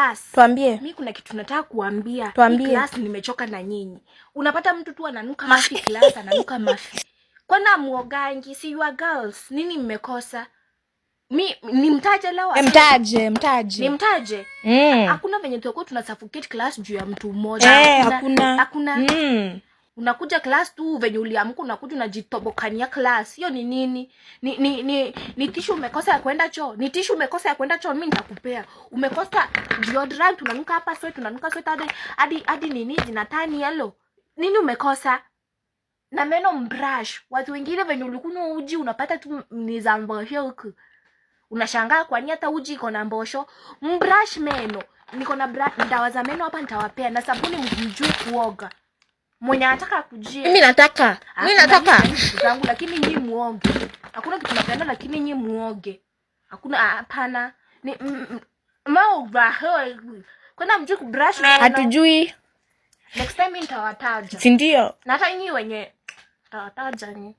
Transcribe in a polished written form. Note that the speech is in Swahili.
class. Tuambie. Mimi kuna kitu nataka kuambia. Tuambie. Class nimechoka na nyinyi. Unapata mtu tu ananuka mafi class, ananuka mafi. Kwana muogangi, si you are girls. Nini mmekosa? Nimtaje leo? Mtaje. Nimtaje? Hakuna venye tutakuwa tunasuffocate class juu ya mtu mmoja. Hakuna. Unakuja class tu venye uliamka unakuja unajitobokania class. Hiyo ni nini? Ni tissue umekosa ya kwenda choo. Ni tissue umekosa ya kwenda choo, mimi nitakupea. Umekosa deodorant, tunanuka hapa sweat, tunanuka sweat hadi nini zinatani yellow. Nini umekosa? Na meno mbrush. Watu wengine venye ulikunywa uji unapata tu ni za mbosho huku. Unashangaa kwa nini hata uji iko na mbosho. Mbrush meno. Niko na dawa za meno hapa nitawapea na sabuni mjijue kuoga. Mwenye anataka kujia. Mimi nataka. Zangu lakini nyinyi muoge. Hakuna kitu napenda lakini nyinyi muoge. Hakuna hapana. Ni Kuna mjui kubrush meno. Hatujui. Next time nitawataja. Si ndio? Na hata nyinyi wenye tawataja ni